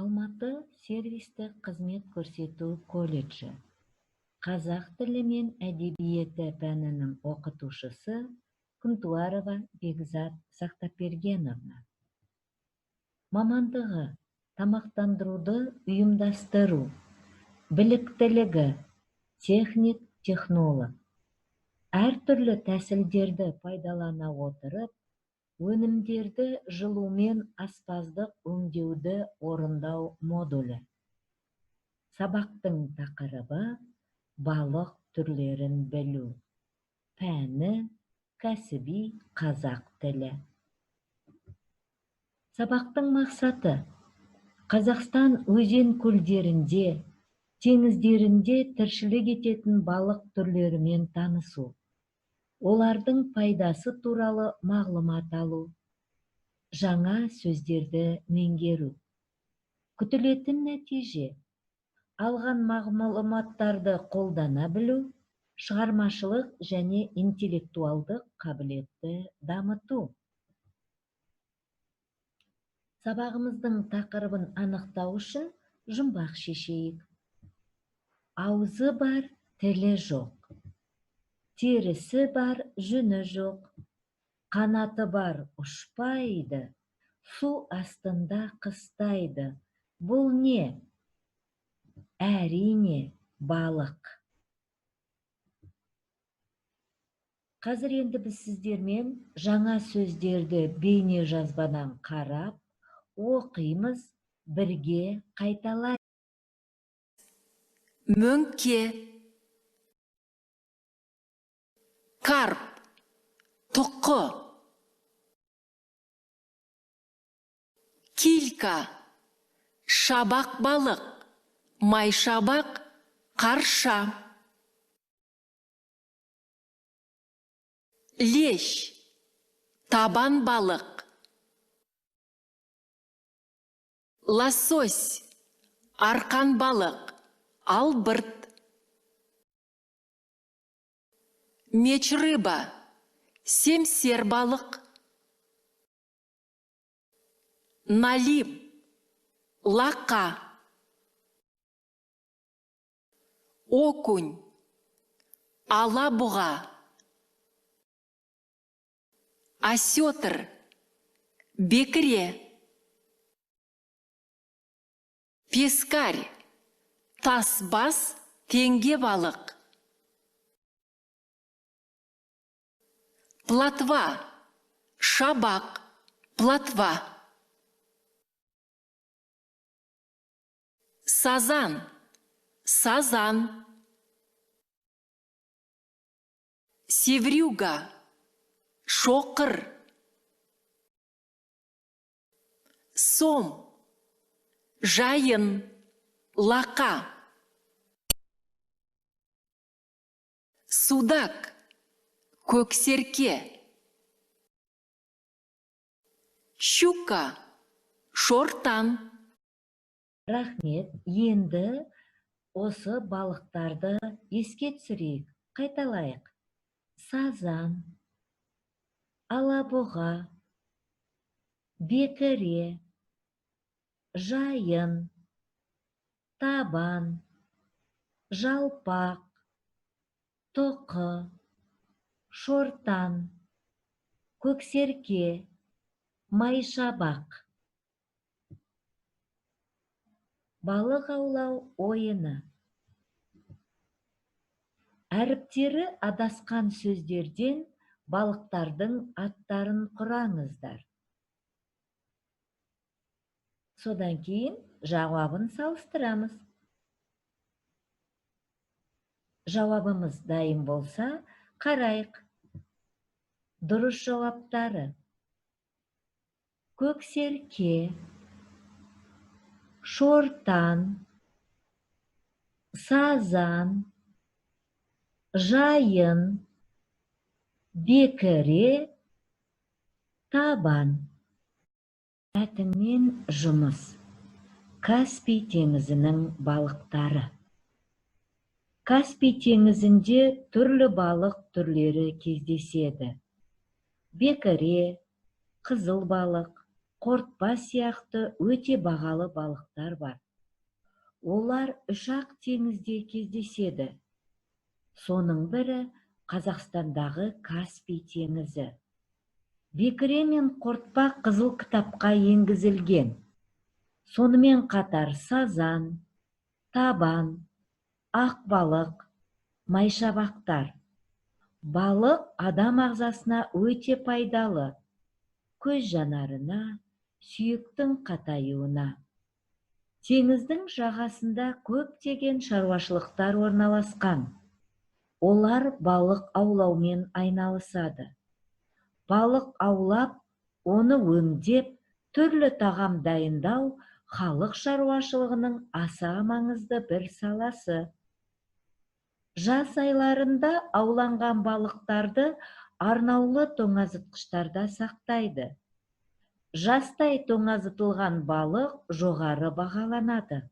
Алматы сервистік қызмет көрсету колледжі. Қазақ тілі мен әдебиеті пәнінің оқытушысы Күнтуарова Бекзат Сақтапбергеновна. Мамандығы тамақтандыруды ұйымдастыру, біліктілігі техник-технолог. Әртүрлі тәсілдерді пайдалана отырып, өнімдерді жылумен аспаздық өңдеуді орындау модулі. Сабақтың тақырыбы балық түрлерін білу. Пәні кәсіби қазақ тілі. Сабақтың мақсаты Қазақстан өзен-көлдерінде, теңіздерінде тіршілік ететін балық түрлерімен танысу. Олардың пайдасы туралы мағлұмат алу. Жаңа сөздерді меңгеру. Күтілетін нәтиже алған мағлұматтарды қолдана білу, шығармашылық және интеллектуалдық қабілетті дамыту. Сабағымыздың тақырыбын анықтау үшін жұмбақ шешейік. Аузы бар, тілі жоқ. Терісі бар, жүні жоқ. Қанаты бар, ұшпайды. Су астында қыстайды. Бұл не? Әрине, балық. Қазір енді біз сіздермен жаңа сөздерді бейне жазбадан қарап, оқимыз, бірге қайталайық. Мөңке, карп, тұқы, килька, шабақ балық, майшабақ, қарша, лещ, табан балық, лосось, арқан балық, албырт, меч рыба, семсер балық, налим, лақа, окунь, алабұға, осетр, бекіре, пескарь, тасбас, теңге балық, плотва, шабақ, плотва, сазан, сазан, севрюга, шоқыр, сом, жайын, лақа, судак, көксерке, щука, шортан. Рахмет, енді осы балықтарды еске түсірейік, қайталайық. Сазан, алабұға, бекіре, жайын, табан, жалпақ, тұқы, шортан, көксерке, майшабақ. Балық аулау ойыны. Әріптері адасқан сөздерден балықтардың аттарын құраңыздар. Содан кейін жауабын салыстырамыз. Жауабымыз дайын болса, қарайық. Дұрыс жауаптары: көксерке, шортан, сазан, жайын, бекіре, табан. Мәтінмен жұмыс. Каспий теңізінің балықтары. Каспий теңізінде түрлі балық түрлері кездеседі. Бекіре, қызыл балық, қортпа сияқты өте бағалы балықтар бар. Олар үш-ақ теңізде кездеседі. Соның бірі Қазақстандағы Каспий теңізі. Бекіре мен қортпа қызыл кітапқа енгізілген. Сонымен қатар сазан, табан, ақбалық, майшабақтар. Балық адам ағзасына өте пайдалы. Көз жанарына, сүйектің қатаюына. Теңіздің жағасында көптеген шаруашылықтар орналасқан. Олар балық аулаумен айналысады. Балық аулап, оны өңдеп, түрлі тағам дайындау халық шаруашылығының аса маңызды бір саласы. Жаз айларында ауланған балықтарды арнаулы тоңазытқыштарда сақтайды. Жастай тоңазытылған балық жоғары бағаланады.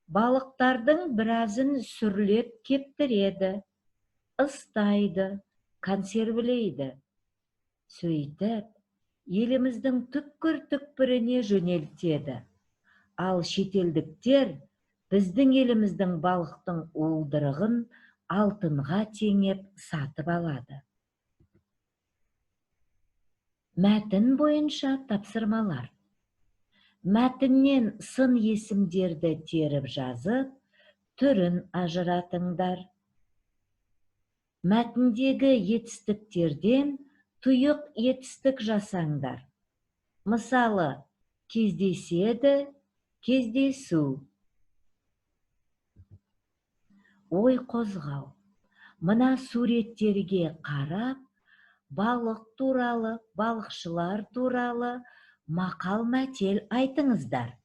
Балықтардың біразын сүрлеп кептіреді, ыстайды, консервілейді. Сөйтіп, еліміздің түкпір-түкпіріне жөнелтеді. Ал шетелдіктер біздің еліміздің балықтың уылдырығын алтынға теңеп сатып алады. Мәтін бойынша тапсырмалар. Мәтіннен сын есімдерді теріп жазып, түрін ажыратыңдар. Мәтіндегі етістіктерден тұйық етістік жасаңдар. Мысалы, кездеседі, кездесу. Ой қозғау. Мына суреттерге қарап, балық туралы, балықшылар туралы мақал-мәтел айтыңыздар.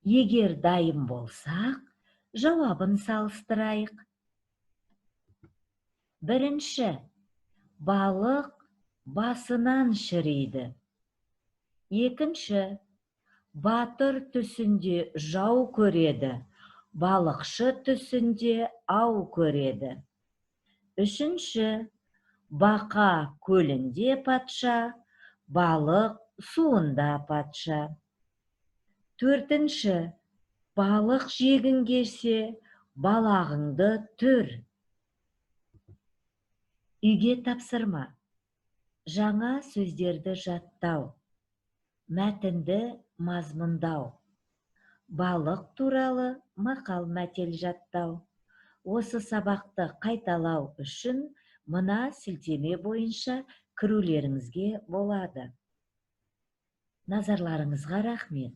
Егер дайын болсақ, жауабын салыстырайық. Бірінші, балық басынан шіриді. Екінші, батыр түсінде жау көреді, балықшы түсінде ау көреді. Үшінші, бақа көлінде патша, балық суында патша. Төртінші, балық жегің келсе, балағыңды түр. Үйге тапсырма. Жаңа сөздерді жаттау. Мәтінді мазмұндау. Балық туралы мақал-мәтел жаттау. Осы сабақты қайталау үшін мына сілтеме бойынша кірулеріңізге болады. Назарларыңызға рахмет.